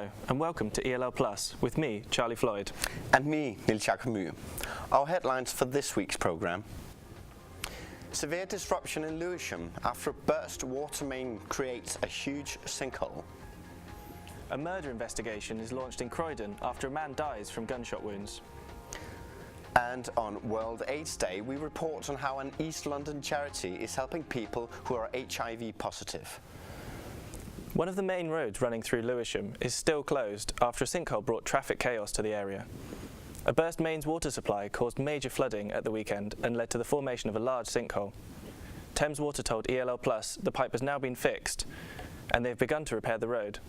Hello and welcome to ELL Plus with me, Charlie Floyd. And me, Niels. Our headlines for this week's programme. Severe disruption in Lewisham after a burst water main creates a huge sinkhole. A murder investigation is launched in Croydon after a man dies from gunshot wounds. And on World AIDS Day, we report on how an East London charity is helping people who are HIV positive. One of the main roads running through Lewisham is still closed after a sinkhole brought traffic chaos to the area. A burst mains water supply caused major flooding at the weekend and led to the formation of a large sinkhole. Thames Water told ELL Plus the pipe has now been fixed and they've begun to repair the road.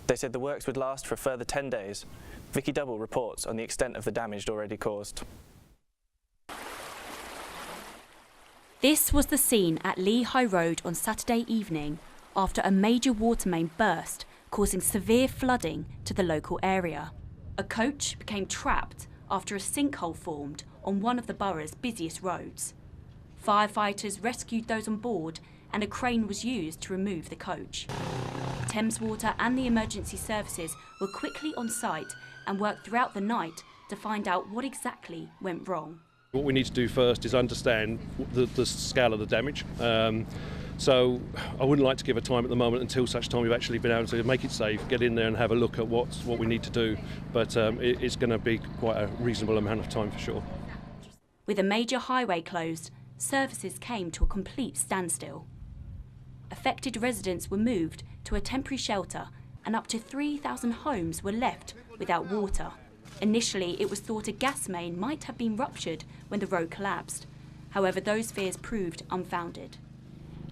They said the works would last for a further 10 days. Vicky Double reports on the extent of the damage already caused. This was the scene at Lee High Road on Saturday evening after a major water main burst, causing severe flooding to the local area. A coach became trapped after a sinkhole formed on one of the borough's busiest roads. Firefighters rescued those on board and a crane was used to remove the coach. Thames Water and the emergency services were quickly on site and worked throughout the night to find out what exactly went wrong. What we need to do first is understand the scale of the damage. So I wouldn't like to give a time at the moment until such time we've actually been able to make it safe, get in there and have a look at what we need to do. But it's going to be quite a reasonable amount of time for sure. With a major highway closed, services came to a complete standstill. Affected residents were moved to a temporary shelter and up to 3,000 homes were left without water. Initially, it was thought a gas main might have been ruptured when the road collapsed. However, those fears proved unfounded.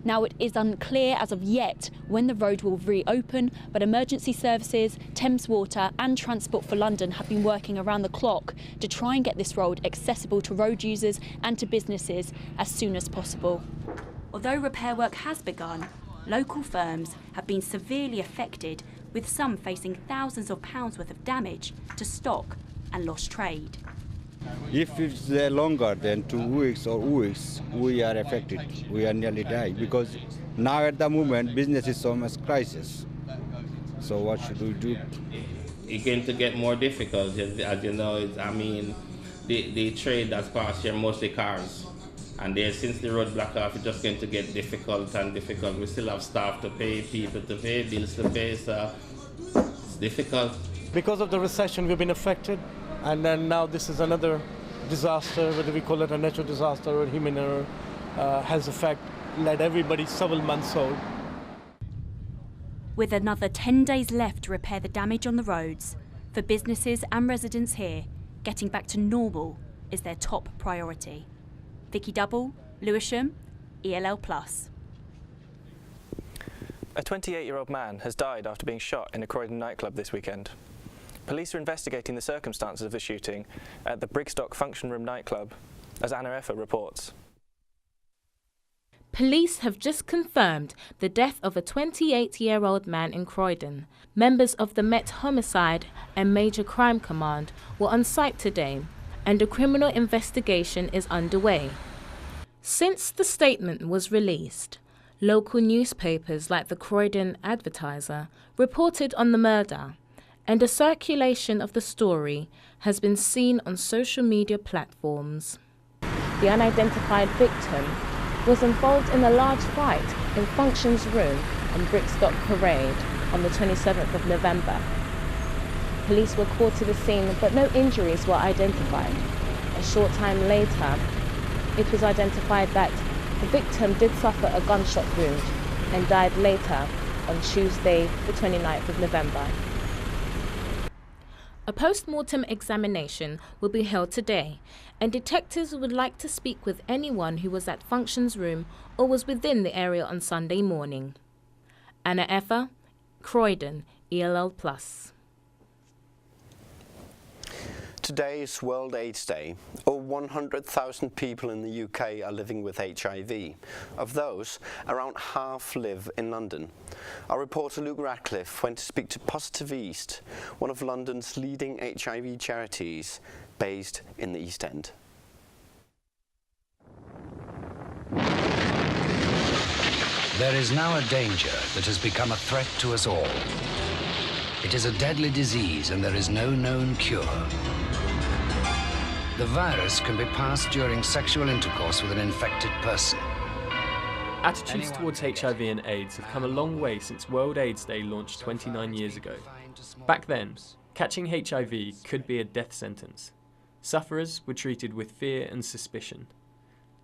Now it is unclear as of yet when the road will reopen, but emergency services, Thames Water and Transport for London have been working around the clock to try and get this road accessible to road users and to businesses as soon as possible. Although repair work has begun, local firms have been severely affected, with some facing thousands of pounds worth of damage to stock and lost trade. If it's longer than 2 weeks or weeks, we are affected. We are nearly dying because now at the moment business is so much crisis. So what should we do? It's going to get more difficult, as you know. The trade that's passed here, mostly cars. And since the road blocked off, it's just going to get difficult and difficult. We still have staff to pay, people to pay, bills to pay, so it's difficult. Because of the recession, we've been affected. And then now this is another disaster, whether we call it a natural disaster or human error, has led everybody several months old. With another 10 days left to repair the damage on the roads, for businesses and residents here, getting back to normal is their top priority. Vicky Double, Lewisham, ELL Plus. A 28-year-old man has died after being shot in a Croydon nightclub this weekend. Police are investigating the circumstances of the shooting at the Brigstock Function Room nightclub, as Anna Effer reports. Police have just confirmed the death of a 28-year-old man in Croydon. Members of the Met Homicide and Major Crime Command were on site today, and a criminal investigation is underway. Since the statement was released, local newspapers like the Croydon Advertiser reported on the murder, and a circulation of the story has been seen on social media platforms. The unidentified victim was involved in a large fight in Functions Room on Brigstock Parade on the 27th of November. Police were called to the scene, but no injuries were identified. A short time later, it was identified that the victim did suffer a gunshot wound and died later on Tuesday, the 29th of November. A post-mortem examination will be held today, and detectives would like to speak with anyone who was at Functions Room or was within the area on Sunday morning. Anna Effer, Croydon, ELL Plus. Today is World AIDS Day. Over 100,000 people in the UK are living with HIV. Of those, around half live in London. Our reporter Luke Radcliff went to speak to Positive East, one of London's leading HIV charities, based in the East End. There is now a danger that has become a threat to us all. It is a deadly disease and there is no known cure. The virus can be passed during sexual intercourse with an infected person. Attitudes towards HIV and AIDS have come a long way since World AIDS Day launched 29 years ago. Back then, catching HIV could be a death sentence. Sufferers were treated with fear and suspicion.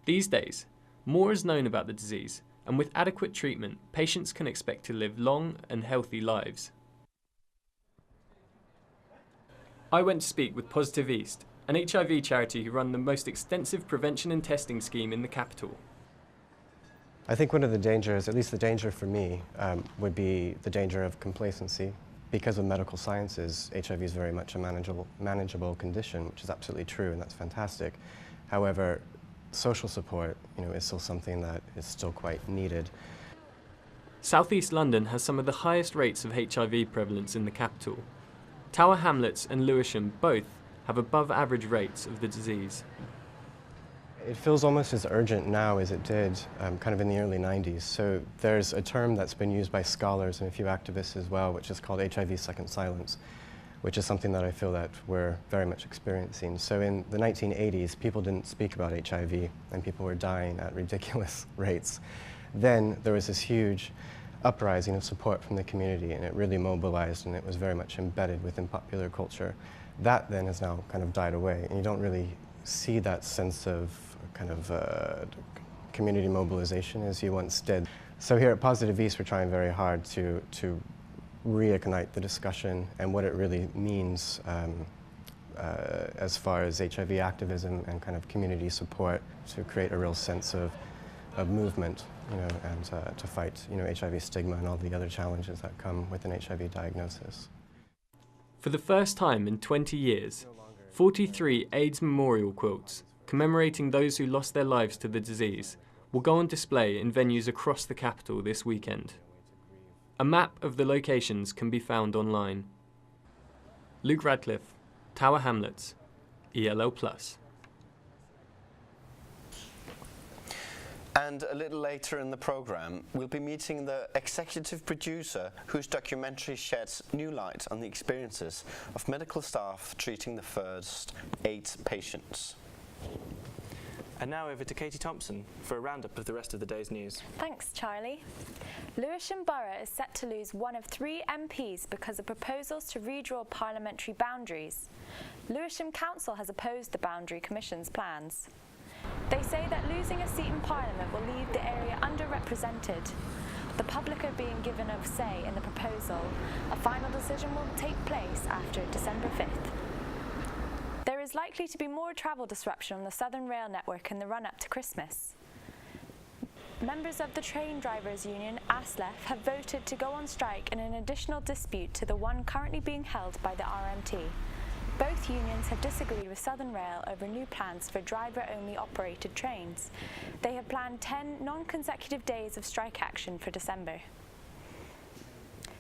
These days, more is known about the disease, and with adequate treatment, patients can expect to live long and healthy lives. I went to speak with Positive East, an HIV charity who run the most extensive prevention and testing scheme in the capital. I think one of the dangers, at least the danger for me, would be the danger of complacency. Because of medical sciences, HIV is very much a manageable condition, which is absolutely true, and that's fantastic. However, social support, is still something that is still quite needed. South East London has some of the highest rates of HIV prevalence in the capital. Tower Hamlets and Lewisham both have above average rates of the disease. It feels almost as urgent now as it did kind of in the early 90s. So there's a term that's been used by scholars and a few activists as well, which is called HIV second silence, which is something that I feel that we're very much experiencing. So in the 1980s, people didn't speak about HIV and people were dying at ridiculous rates. Then there was this huge uprising of support from the community, and it really mobilized, and it was very much embedded within popular culture. That then has now kind of died away, and you don't really see that sense of kind of community mobilization as you once did. So here at Positive East, we're trying very hard to reignite the discussion and what it really means as far as HIV activism and kind of community support to create a real sense of movement, and to fight, HIV stigma and all the other challenges that come with an HIV diagnosis. For the first time in 20 years, 43 AIDS memorial quilts commemorating those who lost their lives to the disease will go on display in venues across the capital this weekend. A map of the locations can be found online. Luke Radcliff, Tower Hamlets, ELL+. And a little later in the programme, we'll be meeting the executive producer whose documentary sheds new light on the experiences of medical staff treating the first AIDS patients. And now over to Katie Thompson for a roundup of the rest of the day's news. Thanks, Charlie. Lewisham Borough is set to lose one of 3 MPs because of proposals to redraw parliamentary boundaries. Lewisham Council has opposed the Boundary Commission's plans. They say that losing a seat in Parliament will leave the area underrepresented. The public are being given a say in the proposal. A final decision will take place after December 5th. There is likely to be more travel disruption on the Southern Rail network in the run-up to Christmas. Members of the Train Drivers Union, ASLEF, have voted to go on strike in an additional dispute to the one currently being held by the RMT. Both unions have disagreed with Southern Rail over new plans for driver-only operated trains. They have planned 10 non-consecutive days of strike action for December.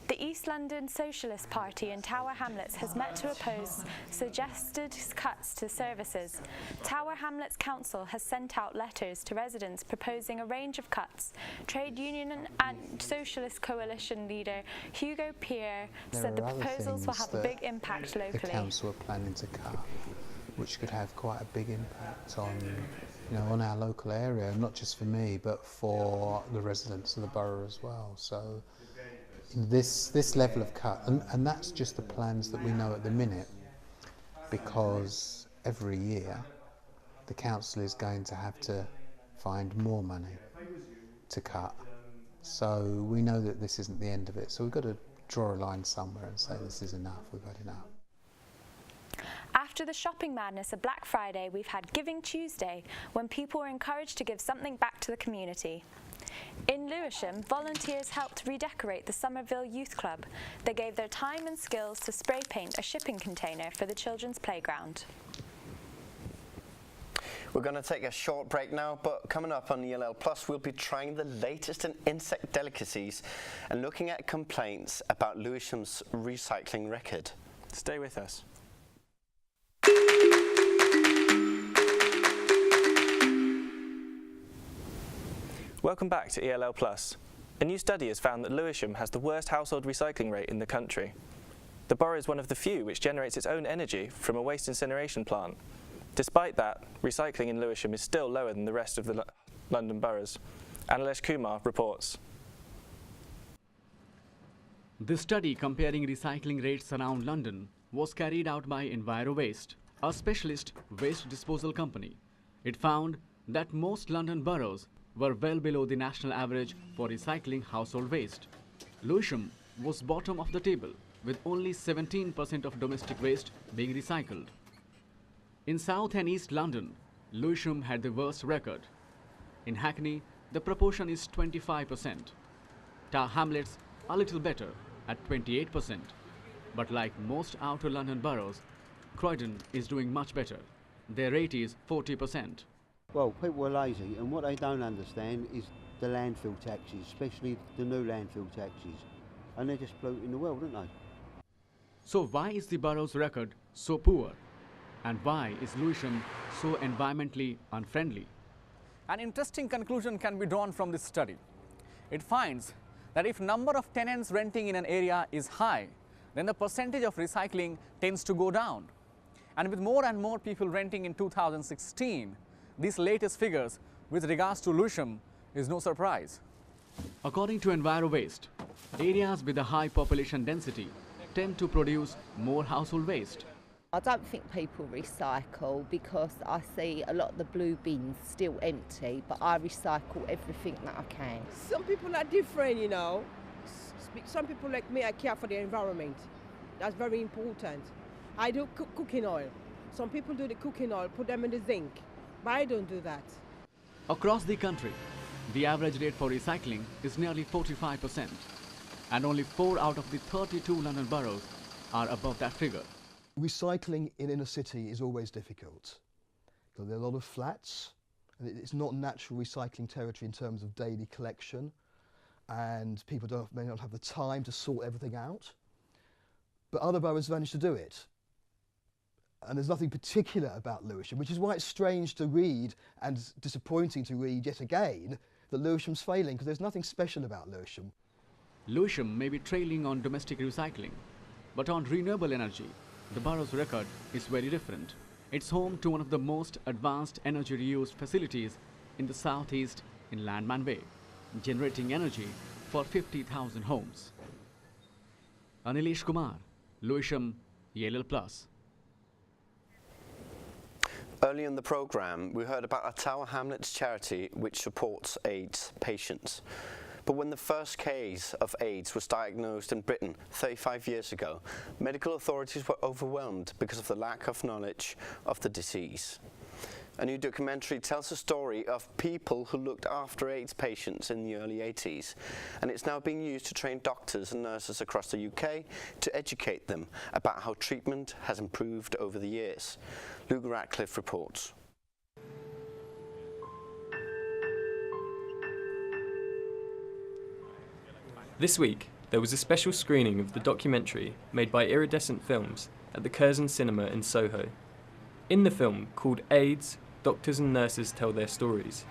The East London Socialist Party in Tower Hamlets has met to oppose suggested cuts to services. Tower Hamlets Council has sent out letters to residents proposing a range of cuts. Trade union and socialist coalition leader Hugo Pierre said the proposals will have a big impact locally. The council are planning to cut, which could have quite a big impact on, on our local area, not just for me, but for the residents of the borough as well. So this level of cut, and that's just the plans that we know at the minute, because every year the council is going to have to find more money to cut. So we know that this isn't the end of it, so we've got to draw a line somewhere and say this is enough, we've had enough. After the shopping madness of Black Friday, we've had Giving Tuesday, when people were encouraged to give something back to the community. In Lewisham, volunteers helped redecorate the Somerville Youth Club. They gave their time and skills to spray paint a shipping container for the children's playground. We're going to take a short break now, but coming up on ELL+, we'll be trying the latest in insect delicacies and looking at complaints about Lewisham's recycling record. Stay with us. Welcome back to ELL+. A new study has found that Lewisham has the worst household recycling rate in the country. The borough is one of the few which generates its own energy from a waste incineration plant. Despite that, recycling in Lewisham is still lower than the rest of the London boroughs. Anilesh Kumar reports. The study comparing recycling rates around London was carried out by EnviroWaste, a specialist waste disposal company. It found that most London boroughs were well below the national average for recycling household waste. Lewisham was bottom of the table, with only 17% of domestic waste being recycled. In South and East London, Lewisham had the worst record. In Hackney, the proportion is 25%. Tower Hamlets are little better at 28%. But like most outer London boroughs, Croydon is doing much better. Their rate is 40%. Well, people are lazy, and what they don't understand is the landfill taxes, especially the new landfill taxes. And they're just polluting the world, aren't they? So why is the borough's record so poor? And why is Lewisham so environmentally unfriendly? An interesting conclusion can be drawn from this study. It finds that if number of tenants renting in an area is high, then the percentage of recycling tends to go down. And with more and more people renting in 2016, these latest figures with regards to Lewisham is no surprise. According to EnviroWaste, areas with a high population density tend to produce more household waste. I don't think people recycle because I see a lot of the blue bins still empty, but I recycle everything that I can. Some people are different, you know. Some people like me, I care for the environment. That's very important. I do cooking oil. Some people do the cooking oil, put them in the zinc, but I don't do that. Across the country, the average rate for recycling is nearly 45%, and only 4 out of the 32 London boroughs are above that figure. Recycling in inner city is always difficult. There are a lot of flats, and it's not natural recycling territory in terms of daily collection, and people may not have the time to sort everything out. But other boroughs manage to do it. And there's nothing particular about Lewisham, which is why it's strange to read and disappointing to read yet again that Lewisham's failing, because there's nothing special about Lewisham. Lewisham may be trailing on domestic recycling, but on renewable energy, the borough's record is very different. It's home to one of the most advanced energy reuse facilities in the southeast in Landman Way, generating energy for 50,000 homes. Anilesh Kumar, Lewisham, ELL+. Early in the programme, we heard about a Tower Hamlets charity which supports AIDS patients. But when the first case of AIDS was diagnosed in Britain 35 years ago, medical authorities were overwhelmed because of the lack of knowledge of the disease. A new documentary tells the story of people who looked after AIDS patients in the early 80s, and it's now being used to train doctors and nurses across the UK to educate them about how treatment has improved over the years. Radcliff reports. This week, there was a special screening of the documentary made by Iridescent Films at the Curzon Cinema in Soho. In the film, called AIDS, Doctors and Nurses Tell Their Stories,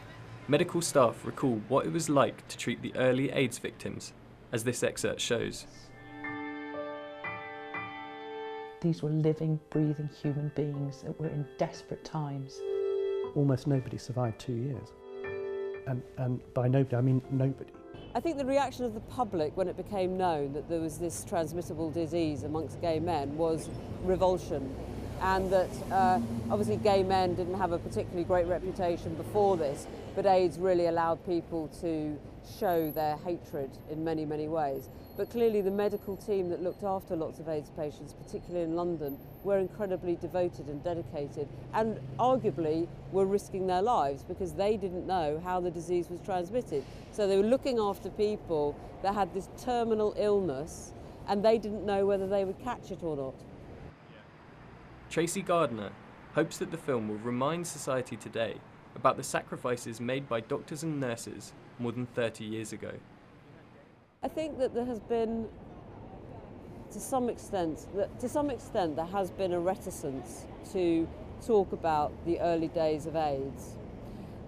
medical staff recall what it was like to treat the early AIDS victims, as this excerpt shows. These were living, breathing human beings that were in desperate times. Almost nobody survived 2 years. And by nobody, I mean nobody. I think the reaction of the public when it became known that there was this transmissible disease amongst gay men was revulsion, and that obviously gay men didn't have a particularly great reputation before this, but AIDS really allowed people to show their hatred in many, many ways. But clearly the medical team that looked after lots of AIDS patients, particularly in London, were incredibly devoted and dedicated, and arguably were risking their lives because they didn't know how the disease was transmitted. So they were looking after people that had this terminal illness, and they didn't know whether they would catch it or not. Tracy Gardner hopes that the film will remind society today about the sacrifices made by doctors and nurses more than 30 years ago. I think that there has been, to some extent, there has been a reticence to talk about the early days of AIDS.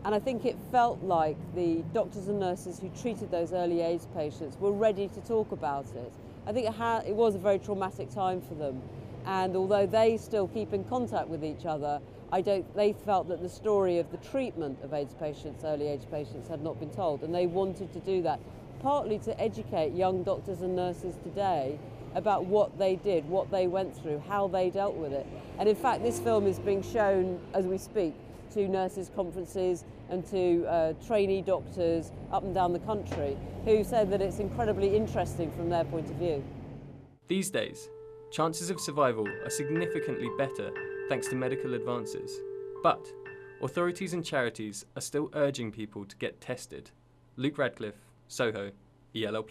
And I think it felt like the doctors and nurses who treated those early AIDS patients were ready to talk about it. I think it was a very traumatic time for them. And although they still keep in contact with each other, they felt that the story of the treatment of AIDS patients, early AIDS patients, had not been told. And they wanted to do that, partly to educate young doctors and nurses today about what they did, what they went through, how they dealt with it. And in fact, this film is being shown as we speak to nurses' conferences and to trainee doctors up and down the country who said that it's incredibly interesting from their point of view. These days, chances of survival are significantly better thanks to medical advances. But authorities and charities are still urging people to get tested. Luke Radcliff, Soho, ELL+.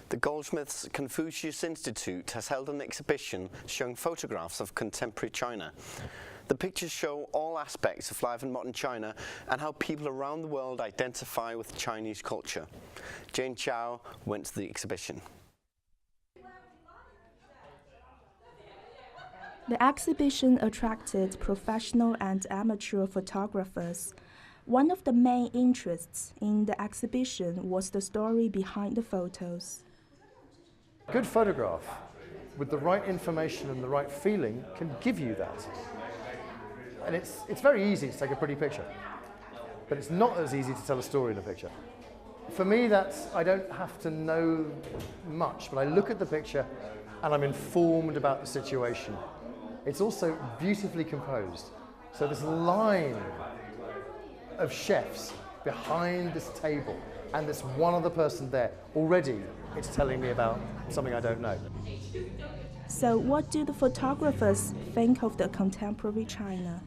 The Goldsmiths Confucius Institute has held an exhibition showing photographs of contemporary China. The pictures show all aspects of life in modern China and how people around the world identify with Chinese culture. Jane Chow went to the exhibition. The exhibition attracted professional and amateur photographers. One of the main interests in the exhibition was the story behind the photos. A good photograph with the right information and the right feeling can give you that. And it's very easy to take a pretty picture, but it's not as easy to tell a story in a picture. For me, I don't have to know much, but I look at the picture and I'm informed about the situation. It's also beautifully composed. So this line of chefs behind this table and this one other person there, already it's telling me about something I don't know. So what do the photographers think of the contemporary China?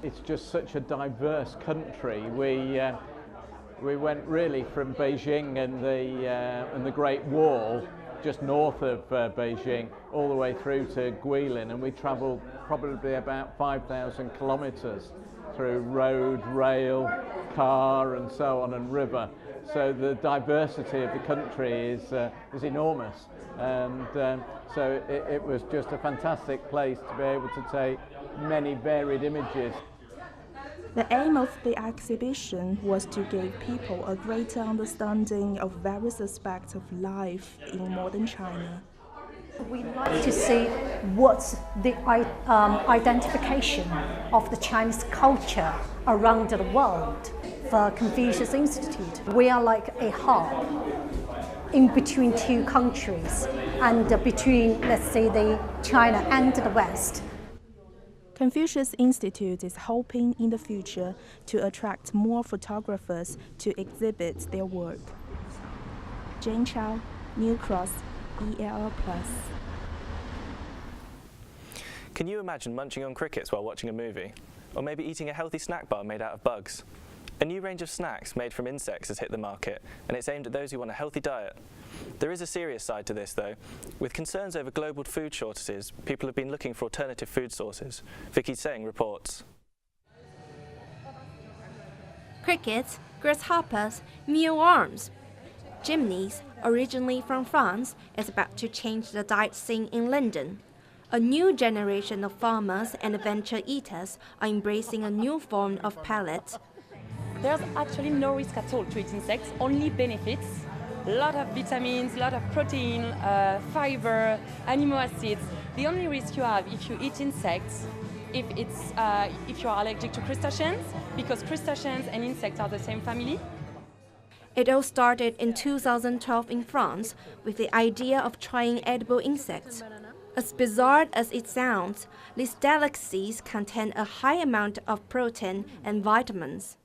It's just such a diverse country. We went really from Beijing and the Great Wall, just north of Beijing, all the way through to Guilin, and we travelled probably about 5,000 kilometres through road, rail, car, and so on, and river. So the diversity of the country is enormous, and so it was just a fantastic place to be able to take many varied images. The aim of the exhibition was to give people a greater understanding of various aspects of life in modern China. We like to see what's the identification of the Chinese culture around the world. For Confucius Institute, we are like a hub in between two countries and between, let's say, the China and the West. Confucius Institute is hoping in the future to attract more photographers to exhibit their work. Jane Chow, New Cross, ELL+. Can you imagine munching on crickets while watching a movie? Or maybe eating a healthy snack bar made out of bugs? A new range of snacks made from insects has hit the market, and it's aimed at those who want a healthy diet. There is a serious side to this, though. With concerns over global food shortages, people have been looking for alternative food sources. Vicky Tseng reports. Crickets, grasshoppers, mealworms. Chimneys, originally from France, is about to change the diet scene in London. A new generation of farmers and adventure eaters are embracing a new form of pellet. There's actually no risk at all to eat insects, only benefits. A lot of vitamins, a lot of protein, fiber, amino acids. The only risk you have if you eat insects, if you are allergic to crustaceans, because crustaceans and insects are the same family. It all started in 2012 in France with the idea of trying edible insects. As bizarre as it sounds, these delicacies contain a high amount of protein and vitamins.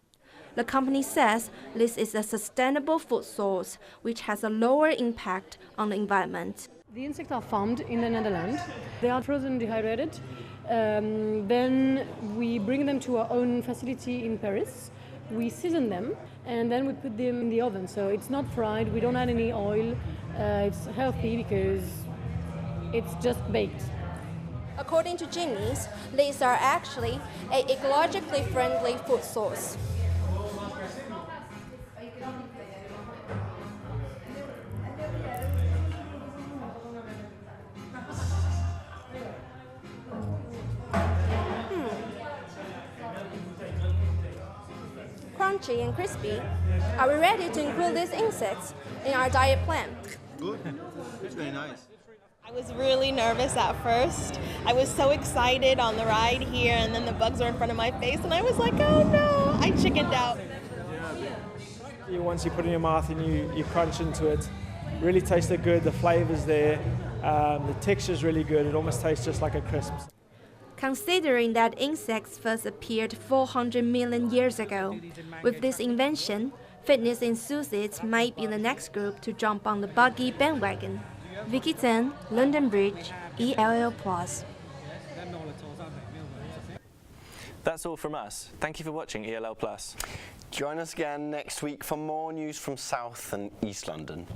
The company says this is a sustainable food source which has a lower impact on the environment. The insects are farmed in the Netherlands. They are frozen dehydrated. Then we bring them to our own facility in Paris. We season them and then we put them in the oven. So it's not fried, we don't add any oil. It's healthy because it's just baked. According to Jimmy's, these are actually an ecologically friendly food source. Crunchy and crispy. Are we ready to include these insects in our diet plan? good. It's very nice. I was really nervous at first. I was so excited on the ride here, and then the bugs were in front of my face, and I was like, oh no, I chickened out. Once you put it in your mouth and you crunch into it, really tasted good, the flavour's there, the texture's really good, it almost tastes just like a crisp. Considering that insects first appeared 400 million years ago, with this invention, fitness enthusiasts might be the next group to jump on the buggy bandwagon. Vicky Tan, London Bridge, ELL+. That's all from us. Thank you for watching ELL+. Join us again next week for more news from South and East London.